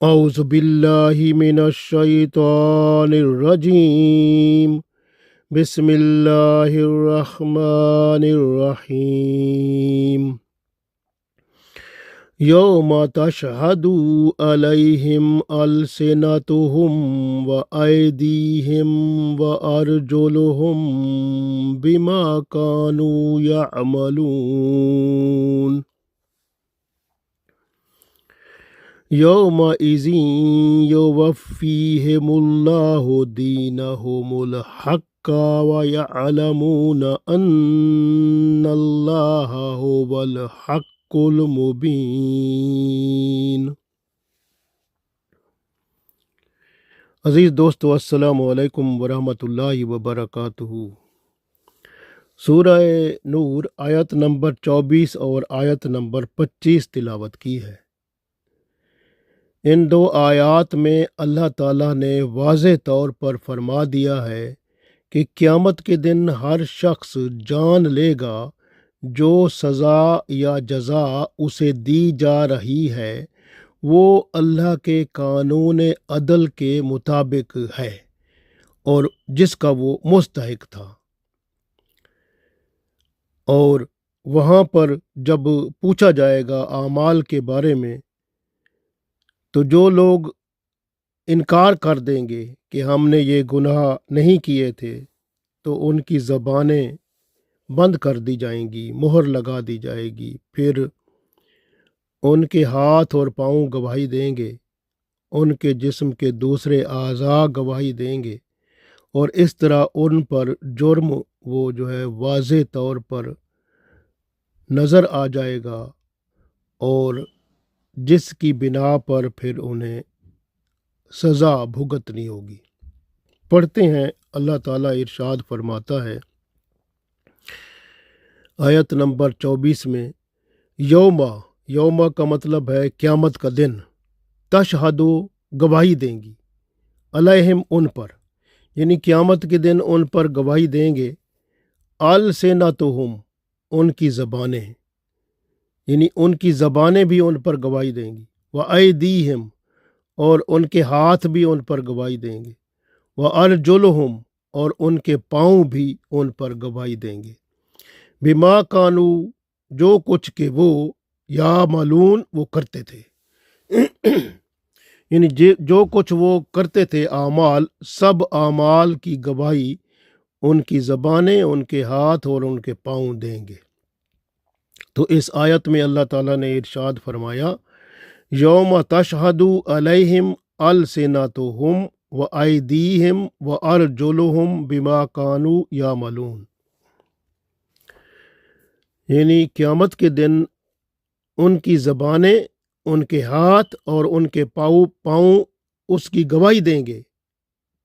أعوذ بالله من الشيطان الرجيم. بسم الله الرحمن الرحيم. يوم تشهد عليهم ألسنتهم وأيديهم وأرجلهم بما كانوا يعملون. يومئذ يوفيهم الله دينهم الحق ويعلمون أن الله هو الحق المبين. عزیز دوستو، السلام علیکم ورحمۃ اللہ وبرکاتہ۔ سورہ نور آیت نمبر 24 اور آیت نمبر 25 تلاوت کی ہے۔ ان دو آیات میں اللہ تعالیٰ نے واضح طور پر فرما دیا ہے کہ قیامت کے دن ہر شخص جان لے گا جو سزا یا جزا اسے دی جا رہی ہے وہ اللہ کے قانون عدل کے مطابق ہے اور جس کا وہ مستحق تھا۔ اور وہاں پر جب پوچھا جائے گا اعمال کے بارے میں تو جو لوگ انکار کر دیں گے کہ ہم نے یہ گناہ نہیں کیے تھے تو ان کی زبانیں بند کر دی جائیں گی، مہر لگا دی جائے گی، پھر ان کے ہاتھ اور پاؤں گواہی دیں گے، ان کے جسم کے دوسرے اعضاء گواہی دیں گے، اور اس طرح ان پر جرم وہ جو ہے واضح طور پر نظر آ جائے گا اور جس کی بنا پر پھر انہیں سزا بھگتنی ہوگی۔ پڑھتے ہیں، اللہ تعالیٰ ارشاد فرماتا ہے آیت نمبر 24 میں، یوم کا مطلب ہے قیامت کا دن، تشہدو گواہی دیں گی، علیہم ان پر، یعنی قیامت کے دن ان پر گواہی دیں گے، السنتہم ان کی زبانیں، یعنی ان کی زبانیں بھی ان پر گواہی دیں گی، وَأَيْدِيهِمْ اور ان کے ہاتھ بھی ان پر گواہی دیں گے، وَأَرْجُلُهُمْ اور ان کے پاؤں بھی ان پر گواہی دیں گے، بِمَا كَانُوا جو کچھ کہ وہ یعملون وہ کرتے تھے، یعنی جو کچھ وہ کرتے تھے اعمال، سب اعمال کی گواہی ان کی زبانیں، ان کے ہاتھ اور ان کے پاؤں دیں گے۔ تو اس آیت میں اللہ تعالیٰ نے ارشاد فرمایا، یوم تشہد علیہم السنتہم وایدیہم وارجلہم بما کانوا یعملون، یعنی قیامت کے دن ان کی زبانیں، ان کے ہاتھ اور ان کے پاؤں اس کی گواہی دیں گے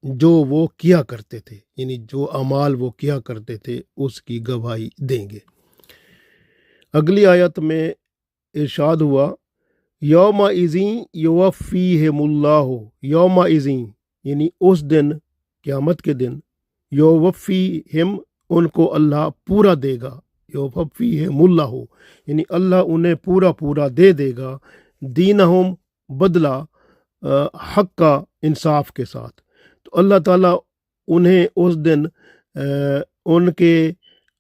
جو وہ کیا کرتے تھے، یعنی جو اعمال وہ کیا کرتے تھے اس کی گواہی دیں گے۔ اگلی آیت میں ارشاد ہوا، یومئذ یوفیہم اللہ، یومئذ یعنی اس دن، قیامت کے دن، یوفیہم ان کو اللہ پورا دے گا، یوفیہم اللہ یعنی اللہ انہیں پورا دے دے گا، دینہم بدلہ حق کا انصاف کے ساتھ۔ تو اللہ تعالیٰ انہیں اس دن ان کے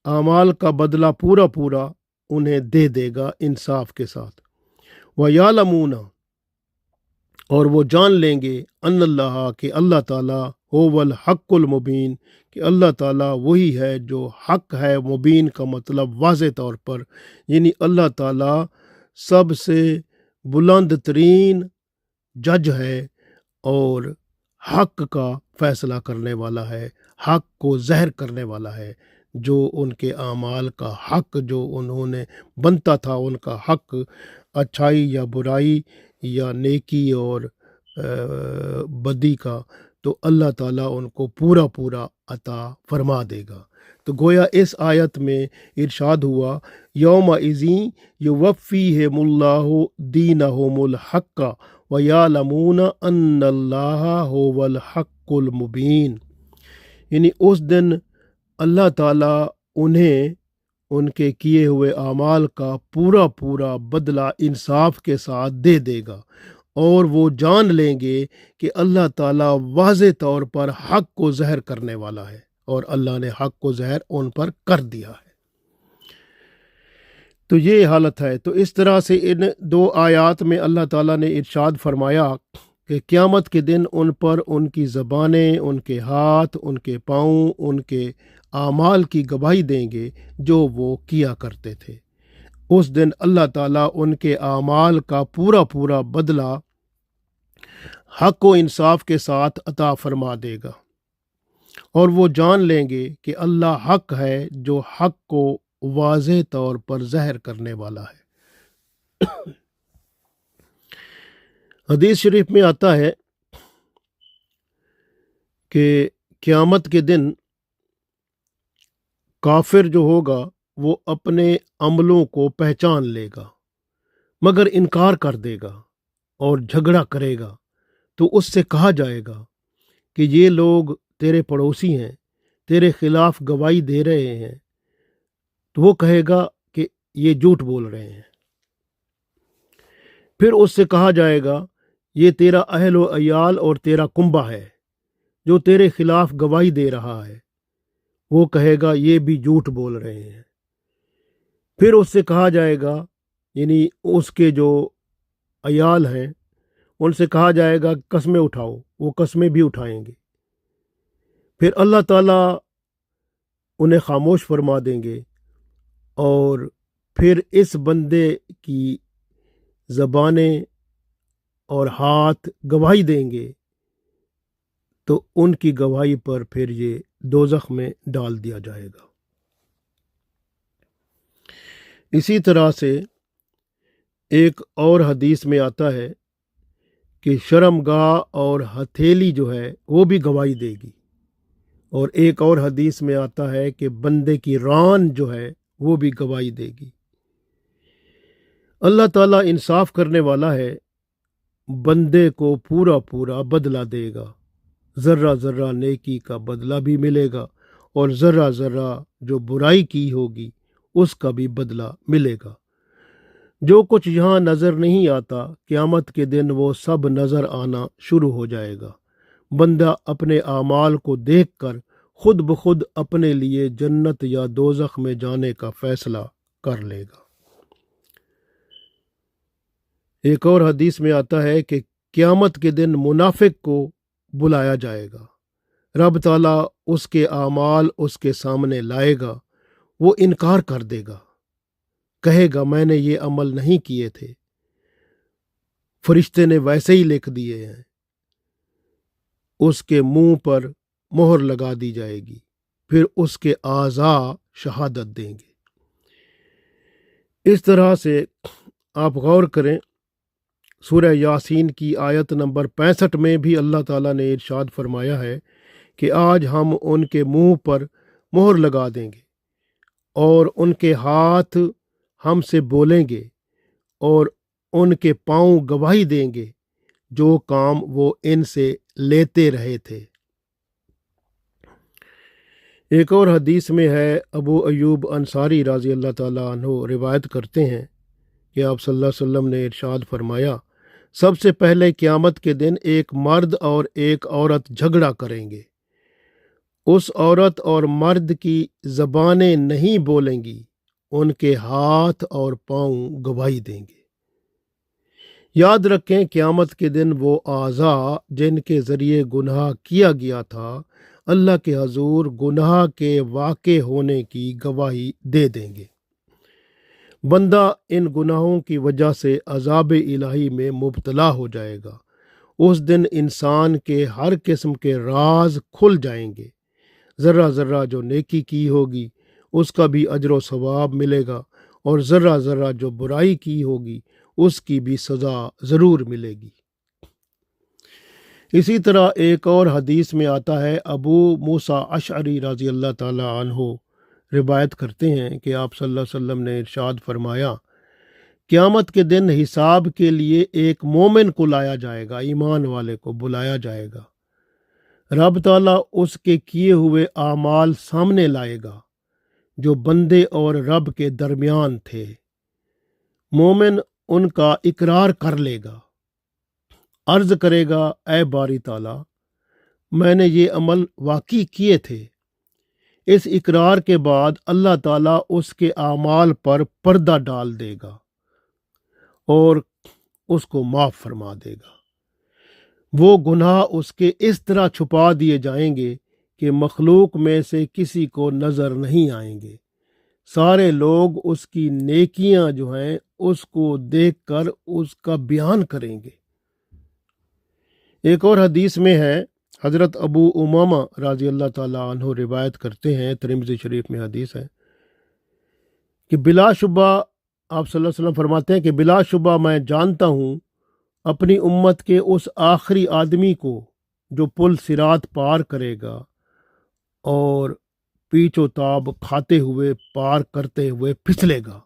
اعمال کا بدلہ پورا انہیں دے دے گا انصاف کے ساتھ۔ وَيَعْلَمُونَ اور وہ جان لیں گے، ان اللہ کہ اللہ تعالیٰ هو الحق المبین کہ اللہ تعالیٰ وہی ہے جو حق ہے، مبین کا مطلب واضح طور پر، یعنی اللہ تعالیٰ سب سے بلند ترین جج ہے اور حق کا فیصلہ کرنے والا ہے، حق کو ظاہر کرنے والا ہے، جو ان کے اعمال کا حق جو انہوں نے بنتا تھا، ان کا حق اچھائی یا برائی یا نیکی اور بدی کا، تو اللہ تعالیٰ ان کو پورا عطا فرما دے گا۔ تو گویا اس آیت میں ارشاد ہوا، یومئذ یوفیہم اللہ دینہم الحق ویعلمون ان اللہ هو الحق المبین، یعنی اس دن اللہ تعالیٰ انہیں ان کے کیے ہوئے اعمال کا پورا بدلہ انصاف کے ساتھ دے دے گا، اور وہ جان لیں گے کہ اللہ تعالیٰ واضح طور پر حق کو ظاہر کرنے والا ہے، اور اللہ نے حق کو ظاہر ان پر کر دیا ہے۔ تو یہ حالت ہے۔ تو اس طرح سے ان دو آیات میں اللہ تعالیٰ نے ارشاد فرمایا کہ قیامت کے دن ان پر ان کی زبانیں، ان کے ہاتھ، ان کے پاؤں، ان کے اعمال کی گواہی دیں گے جو وہ کیا کرتے تھے۔ اس دن اللہ تعالیٰ ان کے اعمال کا پورا پورا بدلہ حق و انصاف کے ساتھ عطا فرما دے گا، اور وہ جان لیں گے کہ اللہ حق ہے جو حق کو واضح طور پر ظاہر کرنے والا ہے۔ حدیث شریف میں آتا ہے کہ قیامت کے دن کافر جو ہوگا وہ اپنے عملوں کو پہچان لے گا، مگر انکار کر دے گا اور جھگڑا کرے گا، تو اس سے کہا جائے گا کہ یہ لوگ تیرے پڑوسی ہیں، تیرے خلاف گواہی دے رہے ہیں، تو وہ کہے گا کہ یہ جھوٹ بول رہے ہیں۔ پھر اس سے کہا جائے گا یہ تیرا اہل و عیال اور تیرا کنبہ ہے جو تیرے خلاف گواہی دے رہا ہے، وہ کہے گا یہ بھی جھوٹ بول رہے ہیں۔ پھر اس سے کہا جائے گا، یعنی اس کے جو عیال ہیں ان سے کہا جائے گا قسمیں اٹھاؤ، وہ قسمیں بھی اٹھائیں گے۔ پھر اللہ تعالیٰ انہیں خاموش فرما دیں گے، اور پھر اس بندے کی زبانیں اور ہاتھ گواہی دیں گے، تو ان کی گواہی پر پھر یہ دوزخ میں ڈال دیا جائے گا۔ اسی طرح سے ایک اور حدیث میں آتا ہے کہ شرمگاہ اور ہتھیلی جو ہے وہ بھی گواہی دے گی، اور ایک اور حدیث میں آتا ہے کہ بندے کی ران جو ہے وہ بھی گواہی دے گی۔ اللہ تعالیٰ انصاف کرنے والا ہے، بندے کو پورا پورا بدلہ دے گا، ذرہ ذرہ نیکی کا بدلہ بھی ملے گا، اور ذرہ ذرہ جو برائی کی ہوگی اس کا بھی بدلہ ملے گا۔ جو کچھ یہاں نظر نہیں آتا، قیامت کے دن وہ سب نظر آنا شروع ہو جائے گا۔ بندہ اپنے اعمال کو دیکھ کر خود بخود اپنے لیے جنت یا دوزخ میں جانے کا فیصلہ کر لے گا۔ ایک اور حدیث میں آتا ہے کہ قیامت کے دن منافق کو بلایا جائے گا، رب تعالیٰ اس کے اعمال اس کے سامنے لائے گا، وہ انکار کر دے گا، کہے گا میں نے یہ عمل نہیں کیے تھے، فرشتے نے ویسے ہی لکھ دیے ہیں۔ اس کے منہ پر مہر لگا دی جائے گی، پھر اس کے اعضاء شہادت دیں گے۔ اس طرح سے آپ غور کریں، سورہ یاسین کی آیت نمبر 65 میں بھی اللہ تعالیٰ نے ارشاد فرمایا ہے کہ آج ہم ان کے منہ پر مہر لگا دیں گے، اور ان کے ہاتھ ہم سے بولیں گے، اور ان کے پاؤں گواہی دیں گے جو کام وہ ان سے لیتے رہے تھے۔ ایک اور حدیث میں ہے، ابو ایوب انصاری رضی اللہ تعالیٰ عنہ روایت کرتے ہیں کہ آپ صلی اللہ علیہ وسلم نے ارشاد فرمایا، سب سے پہلے قیامت کے دن ایک مرد اور ایک عورت جھگڑا کریں گے، اس عورت اور مرد کی زبانیں نہیں بولیں گی، ان کے ہاتھ اور پاؤں گواہی دیں گے۔ یاد رکھیں، قیامت کے دن وہ اعضاء جن کے ذریعے گناہ کیا گیا تھا اللہ کے حضور گناہ کے واقع ہونے کی گواہی دے دیں گے۔ بندہ ان گناہوں کی وجہ سے عذاب الہی میں مبتلا ہو جائے گا۔ اس دن انسان کے ہر قسم کے راز کھل جائیں گے، ذرہ ذرہ جو نیکی کی ہوگی اس کا بھی اجر و ثواب ملے گا، اور ذرہ ذرہ جو برائی کی ہوگی اس کی بھی سزا ضرور ملے گی۔ اسی طرح ایک اور حدیث میں آتا ہے، ابو موسیٰ اشعری رضی اللہ تعالی عنہ روایت کرتے ہیں کہ آپ صلی اللہ علیہ وسلم نے ارشاد فرمایا، قیامت کے دن حساب کے لیے ایک مومن کو لایا جائے گا، ایمان والے کو بلایا جائے گا، رب تعالیٰ اس کے کیے ہوئے اعمال سامنے لائے گا جو بندے اور رب کے درمیان تھے۔ مومن ان کا اقرار کر لے گا، عرض کرے گا اے باری تعالی میں نے یہ عمل واقعی کیے تھے۔ اس اقرار کے بعد اللہ تعالیٰ اس کے اعمال پر پردہ ڈال دے گا اور اس کو معاف فرما دے گا۔ وہ گناہ اس کے اس طرح چھپا دیے جائیں گے کہ مخلوق میں سے کسی کو نظر نہیں آئیں گے۔ سارے لوگ اس کی نیکیاں جو ہیں اس کو دیکھ کر اس کا بیان کریں گے۔ ایک اور حدیث میں ہے، حضرت ابو امامہ رضی اللہ تعالیٰ عنہ روایت کرتے ہیں، ترمذی شریف میں حدیث ہے کہ بلا شبہ آپ صلی اللہ علیہ وسلم فرماتے ہیں کہ بلا شبہ میں جانتا ہوں اپنی امت کے اس آخری آدمی کو جو پل صراط پار کرے گا اور پیچ و تاب کھاتے ہوئے پار کرتے ہوئے پھسلے گا،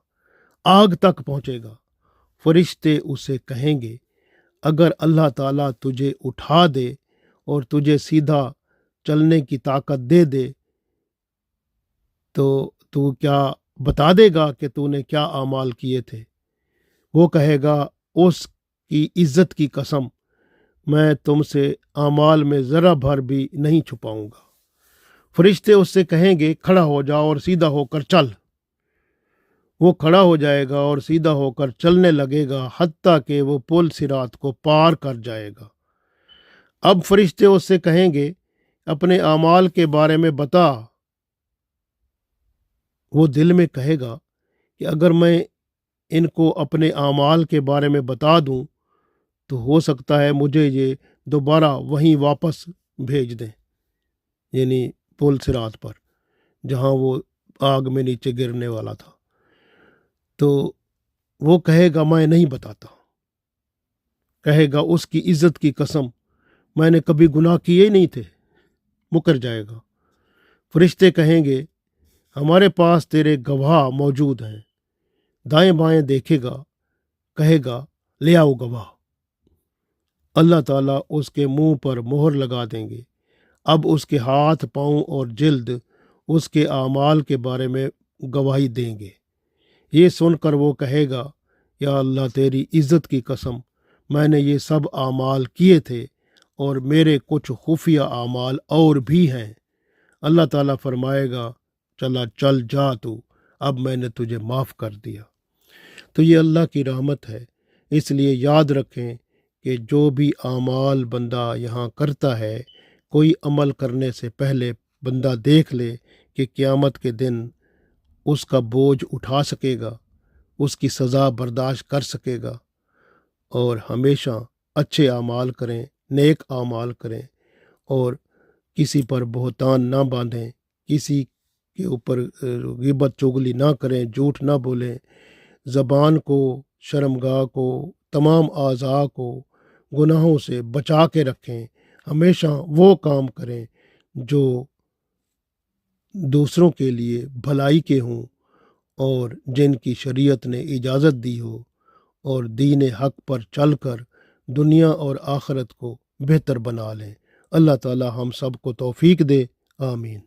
آگ تک پہنچے گا۔ فرشتے اسے کہیں گے اگر اللہ تعالیٰ تجھے اٹھا دے اور تجھے سیدھا چلنے کی طاقت دے دے تو کیا بتا دے گا کہ تو نے کیا اعمال کیے تھے؟ وہ کہے گا اس کی عزت کی قسم میں تم سے اعمال میں ذرا بھر بھی نہیں چھپاؤں گا۔ فرشتے اس سے کہیں گے کھڑا ہو جا اور سیدھا ہو کر چل۔ وہ کھڑا ہو جائے گا اور سیدھا ہو کر چلنے لگے گا حتیٰ کہ وہ پل صراط کو پار کر جائے گا۔ اب فرشتے اس سے کہیں گے اپنے اعمال کے بارے میں بتا۔ وہ دل میں کہے گا کہ اگر میں ان کو اپنے اعمال کے بارے میں بتا دوں تو ہو سکتا ہے مجھے یہ دوبارہ وہیں واپس بھیج دیں، یعنی پل صراط پر جہاں وہ آگ میں نیچے گرنے والا تھا۔ تو وہ کہے گا میں نہیں بتاتا، کہے گا اس کی عزت کی قسم میں نے کبھی گناہ کیے ہی نہیں تھے، مکر جائے گا۔ فرشتے کہیں گے ہمارے پاس تیرے گواہ موجود ہیں۔ دائیں بائیں دیکھے گا، کہے گا لے آؤ گواہ۔ اللہ تعالیٰ اس کے منہ پر مہر لگا دیں گے۔ اب اس کے ہاتھ، پاؤں اور جلد اس کے اعمال کے بارے میں گواہی دیں گے۔ یہ سن کر وہ کہے گا یا اللہ تیری عزت کی قسم میں نے یہ سب اعمال کیے تھے اور میرے کچھ خفیہ اعمال اور بھی ہیں۔ اللہ تعالیٰ فرمائے گا چل جا تو، اب میں نے تجھے معاف کر دیا۔ تو یہ اللہ کی رحمت ہے، اس لیے یاد رکھیں کہ جو بھی اعمال بندہ یہاں کرتا ہے، کوئی عمل کرنے سے پہلے بندہ دیکھ لے کہ قیامت کے دن اس کا بوجھ اٹھا سکے گا، اس کی سزا برداشت کر سکے گا، اور ہمیشہ اچھے اعمال کریں، نیک اعمال کریں، اور کسی پر بہتان نہ باندھیں، کسی کے اوپر غیبت چغلی نہ کریں، جھوٹ نہ بولیں، زبان کو، شرمگاہ کو، تمام اعضاء کو گناہوں سے بچا کے رکھیں۔ ہمیشہ وہ کام کریں جو دوسروں کے لیے بھلائی کے ہوں اور جن کی شریعت نے اجازت دی ہو، اور دین حق پر چل کر دنیا اور آخرت کو بہتر بنا لیں۔ اللہ تعالی ہم سب کو توفیق دے، آمین۔